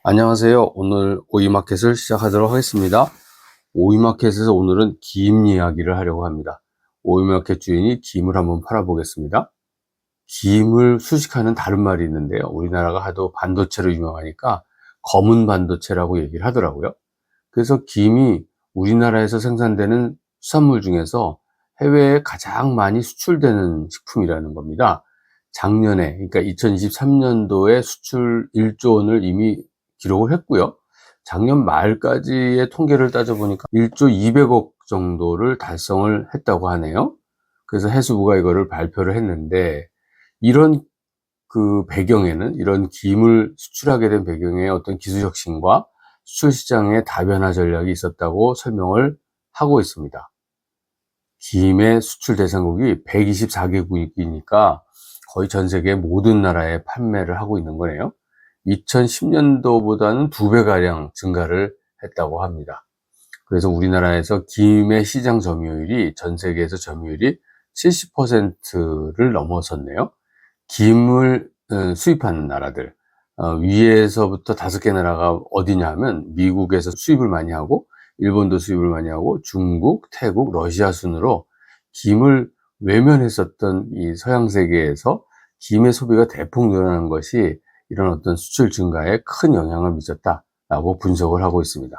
안녕하세요. 오늘 오이마켓을 시작하도록 하겠습니다. 오이마켓에서 오늘은 김 이야기를 하려고 합니다. 오이마켓 주인이 김을 한번 팔아보겠습니다. 김을 수식하는 다른 말이 있는데요. 우리나라가 하도 반도체로 유명하니까 검은 반도체라고 얘기를 하더라고요. 그래서 김이 우리나라에서 생산되는 수산물 중에서 해외에 가장 많이 수출되는 식품이라는 겁니다. 작년에, 그러니까 2023년도에 수출 1조 원을 이미 기록을 했고요. 작년 말까지의 통계를 따져보니까 1조 200억 정도를 달성을 했다고 하네요. 그래서 해수부가 이거를 발표를 했는데, 이런 배경에는, 이런 김을 수출하게 된 배경에 어떤 기술 혁신과 수출 시장의 다변화 전략이 있었다고 설명을 하고 있습니다. 김의 수출 대상국이 124개국이니까 거의 전 세계 모든 나라에 판매를 하고 있는 거네요. 2010년도보다는 2배가량 증가를 했다고 합니다. 그래서 우리나라에서 김의 시장 점유율이 전 세계에서 점유율이 70%를 넘어섰네요. 김을 수입하는 나라들, 위에서부터 5개 나라가 어디냐 하면 미국에서 수입을 많이 하고 일본도 수입을 많이 하고 중국, 태국, 러시아 순으로 김을 외면했었던 이 서양 세계에서 김의 소비가 대폭 늘어난 것이 이런 어떤 수출 증가에 큰 영향을 미쳤다라고 분석을 하고 있습니다.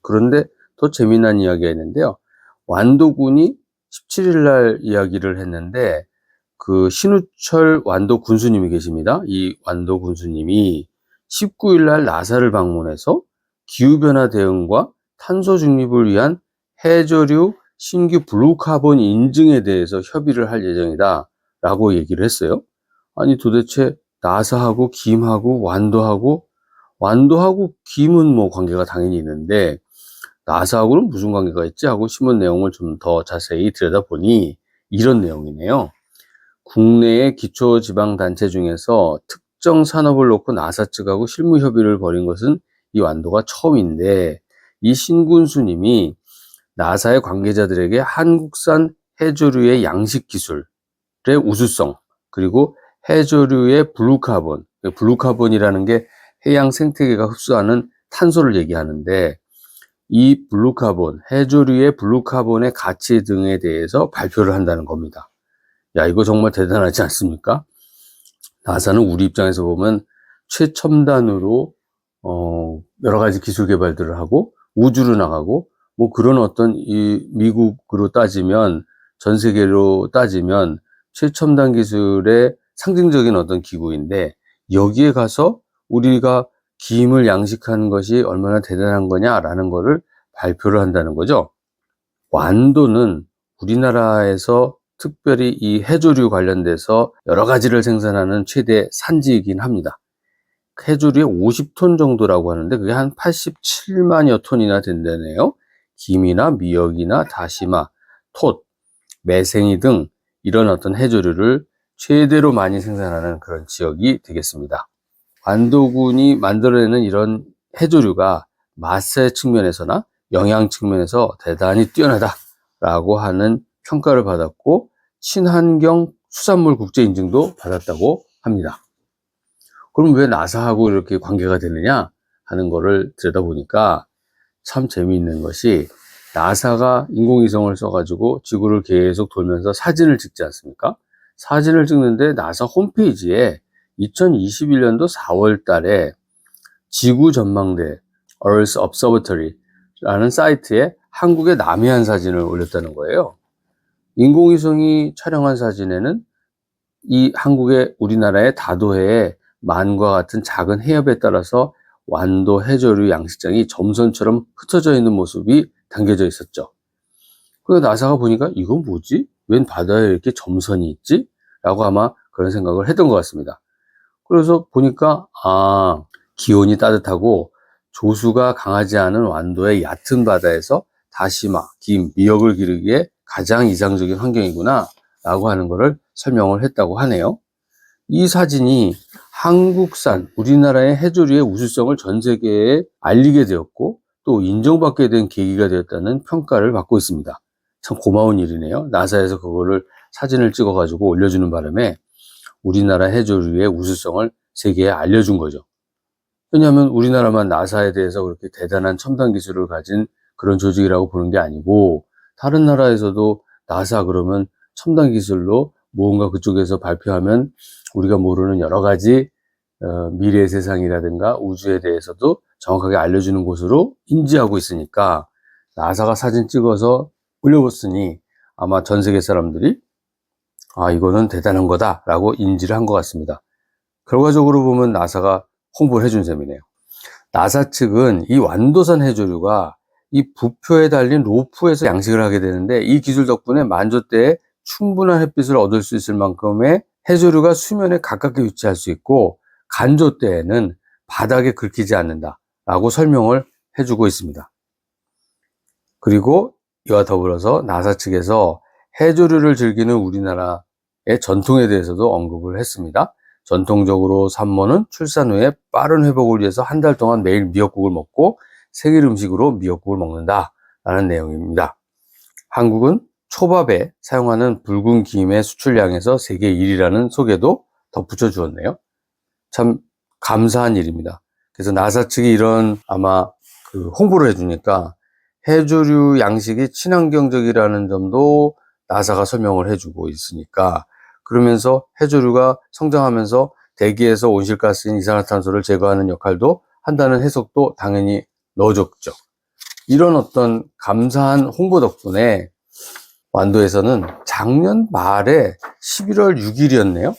그런데 더 재미난 이야기가 있는데요. 완도군이 17일 날 이야기를 했는데 그 신우철 완도 군수님이 계십니다. 이 완도 군수님이 19일 날 나사를 방문해서 기후변화 대응과 탄소 중립을 위한 해저류 신규 블루카본 인증에 대해서 협의를 할 예정이다 라고 얘기를 했어요. 아니 도대체 나사하고 김하고 완도하고 김은 뭐 관계가 당연히 있는데 나사하고는 무슨 관계가 있지 하고 신문 내용을 좀 더 자세히 들여다보니 이런 내용이네요. 국내의 기초지방단체 중에서 특정 산업을 놓고 나사 측하고 실무 협의를 벌인 것은 이 완도가 처음인데, 이 신군수님이 나사의 관계자들에게 한국산 해조류의 양식 기술의 우수성, 그리고 해조류의 블루카본이라는 게 해양 생태계가 흡수하는 탄소를 얘기하는데, 이 해조류의 블루카본의 가치 등에 대해서 발표를 한다는 겁니다. 야, 이거 정말 대단하지 않습니까? 나사는 우리 입장에서 보면 최첨단으로 여러 가지 기술 개발들을 하고 우주로 나가고 뭐 그런 어떤 이 미국으로 따지면 전 세계로 따지면 최첨단 기술의 상징적인 어떤 기구인데, 여기에 가서 우리가 김을 양식하는 것이 얼마나 대단한 거냐라는 거를 발표를 한다는 거죠. 완도는 우리나라에서 특별히 이 해조류 관련돼서 여러 가지를 생산하는 최대 산지이긴 합니다. 해조류의 50톤 정도라고 하는데 그게 한 87만여 톤이나 된다네요. 김이나 미역이나 다시마, 톳, 매생이 등 이런 어떤 해조류를 최대로 많이 생산하는 그런 지역이 되겠습니다. 완도군이 만들어내는 이런 해조류가 맛의 측면에서나 영양 측면에서 대단히 뛰어나다라고 하는 평가를 받았고 친환경 수산물 국제 인증도 받았다고 합니다. 그럼 왜 나사하고 이렇게 관계가 되느냐 하는 거를 들여다보니까 참 재미있는 것이, 나사가 인공위성을 써가지고 지구를 계속 돌면서 사진을 찍지 않습니까? 사진을 찍는데 나사 홈페이지에 2021년도 4월 달에 지구 전망대 Earth Observatory라는 사이트에 한국의 남해안 사진을 올렸다는 거예요. 인공위성이 촬영한 사진에는 이 우리나라의 다도해의 만과 같은 작은 해협에 따라서 완도 해조류 양식장이 점선처럼 흩어져 있는 모습이 담겨져 있었죠. 그래서 나사가 보니까 이건 뭐지? 웬 바다에 이렇게 점선이 있지? 라고 아마 그런 생각을 했던 것 같습니다. 그래서 보니까 기온이 따뜻하고 조수가 강하지 않은 완도의 얕은 바다에서 다시마, 김, 미역을 기르기에 가장 이상적인 환경이구나 라고 하는 것을 설명을 했다고 하네요. 이 사진이 한국산 우리나라의 해조류의 우수성을 전 세계에 알리게 되었고 또 인정받게 된 계기가 되었다는 평가를 받고 있습니다. 참 고마운 일이네요. 나사에서 그거를 사진을 찍어 가지고 올려주는 바람에 우리나라 해조류의 우수성을 세계에 알려준 거죠. 왜냐하면 우리나라만 나사에 대해서 그렇게 대단한 첨단 기술을 가진 그런 조직이라고 보는 게 아니고, 다른 나라에서도 나사 그러면 첨단 기술로 무언가 그쪽에서 발표하면 우리가 모르는 여러 가지 미래의 세상이라든가 우주에 대해서도 정확하게 알려주는 곳으로 인지하고 있으니까, 나사가 사진 찍어서 올려봤으니 아마 전 세계 사람들이 이거는 대단한 거다 라고 인지를 한 것 같습니다. 결과적으로 보면 나사가 홍보를 해준 셈이네요. 나사 측은 이 완도산 해조류가 이 부표에 달린 로프에서 양식을 하게 되는데, 이 기술 덕분에 만조대에 충분한 햇빛을 얻을 수 있을 만큼의 해조류가 수면에 가깝게 위치할 수 있고, 간조대에는 바닥에 긁히지 않는다 라고 설명을 해주고 있습니다. 그리고 이와 더불어서 나사 측에서 해조류를 즐기는 우리나라의 전통에 대해서도 언급을 했습니다. 전통적으로 산모는 출산 후에 빠른 회복을 위해서 한 달 동안 매일 미역국을 먹고 생일 음식으로 미역국을 먹는다 라는 내용입니다. 한국은 초밥에 사용하는 붉은 김의 수출량에서 세계 1위라는 소개도 덧붙여 주었네요. 참 감사한 일입니다. 그래서 나사 측이 이런 아마 홍보를 해주니까 해조류 양식이 친환경적이라는 점도 나사가 설명을 해주고 있으니까, 그러면서 해조류가 성장하면서 대기에서 온실가스인 이산화탄소를 제거하는 역할도 한다는 해석도 당연히 넣어줬죠. 이런 어떤 감사한 홍보 덕분에 완도에서는 작년 말에 11월 6일이었네요.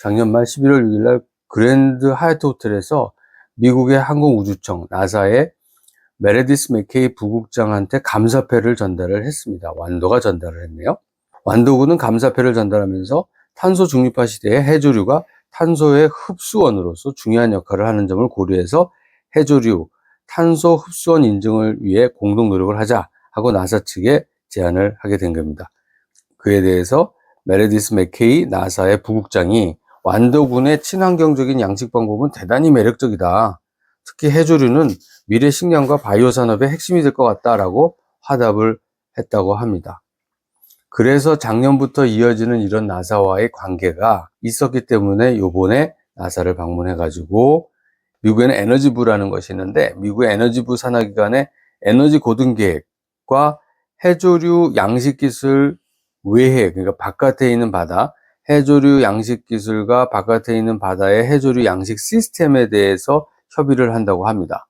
작년 말 11월 6일 날 그랜드 하얏트 호텔에서 미국의 항공우주청 나사의 메레디스 맥케이 부국장한테 감사패를 전달을 했습니다. 완도가 전달을 했네요. 완도군은 감사패를 전달하면서 탄소 중립화 시대에 해조류가 탄소의 흡수원으로서 중요한 역할을 하는 점을 고려해서 해조류 탄소 흡수원 인증을 위해 공동 노력을 하자 하고 나사 측에 제안을 하게 된 겁니다. 그에 대해서 메레디스 맥케이 나사의 부국장이 완도군의 친환경적인 양식 방법은 대단히 매력적이다. 특히 해조류는 미래 식량과 바이오 산업의 핵심이 될 것 같다라고 화답을 했다고 합니다. 그래서 작년부터 이어지는 이런 나사와의 관계가 있었기 때문에 요번에 나사를 방문해가지고, 미국에는 에너지부라는 것이 있는데 미국의 에너지부 산하기관의 에너지 고등계획과 해조류 양식기술 외해, 그러니까 바깥에 있는 바다, 해조류 양식기술과 바깥에 있는 바다의 해조류 양식 시스템에 대해서 협의를 한다고 합니다.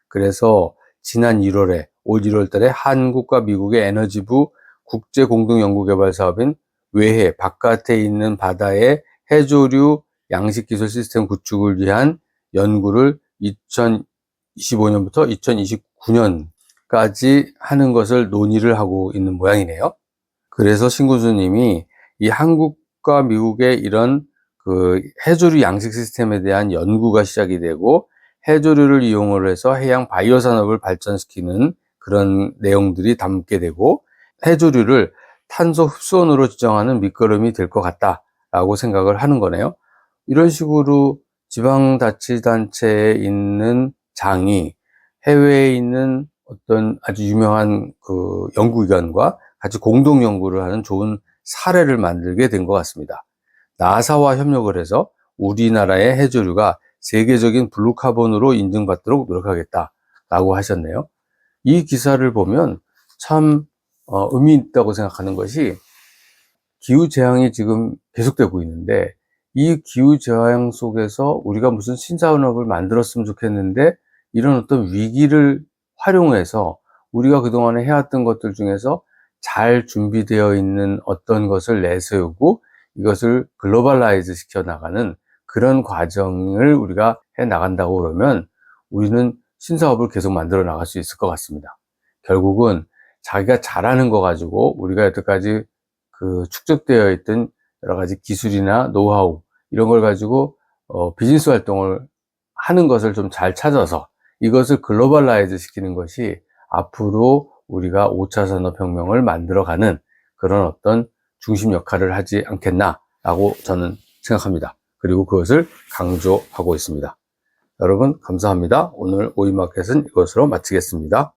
그래서 지난 1월에 올 1월 달에 한국과 미국의 에너지부 국제공동연구개발 사업인 외해 바깥에 있는 바다의 해조류 양식기술 시스템 구축을 위한 연구를 2025년부터 2029년까지 하는 것을 논의를 하고 있는 모양이네요. 그래서 신 교수님이 이 한국과 미국의 이런 해조류 양식 시스템에 대한 연구가 시작이 되고, 해조류를 이용을 해서 해양 바이오 산업을 발전시키는 그런 내용들이 담게 되고, 해조류를 탄소 흡수원으로 지정하는 밑거름이 될 것 같다라고 생각을 하는 거네요. 이런 식으로 지방자치단체에 있는 장이 해외에 있는 어떤 아주 유명한 연구기관과 같이 공동 연구를 하는 좋은 사례를 만들게 된 것 같습니다. 나사와 협력을 해서 우리나라의 해조류가 세계적인 블루카본으로 인증받도록 노력하겠다라고 하셨네요. 이 기사를 보면 참 의미 있다고 생각하는 것이, 기후재앙이 지금 계속되고 있는데 이 기후재앙 속에서 우리가 무슨 신산업을 만들었으면 좋겠는데, 이런 어떤 위기를 활용해서 우리가 그동안에 해왔던 것들 중에서 잘 준비되어 있는 어떤 것을 내세우고 이것을 글로벌라이즈 시켜 나가는 그런 과정을 우리가 해 나간다고 그러면 우리는 신사업을 계속 만들어 나갈 수 있을 것 같습니다. 결국은 자기가 잘하는 거 가지고 우리가 여태까지 축적되어 있던 여러 가지 기술이나 노하우 이런 걸 가지고 비즈니스 활동을 하는 것을 좀 잘 찾아서 이것을 글로벌라이즈 시키는 것이 앞으로 우리가 5차 산업혁명을 만들어가는 그런 어떤 중심 역할을 하지 않겠나라고 저는 생각합니다. 그리고 그것을 강조하고 있습니다. 여러분 감사합니다. 오늘 오이마켓은 이것으로 마치겠습니다.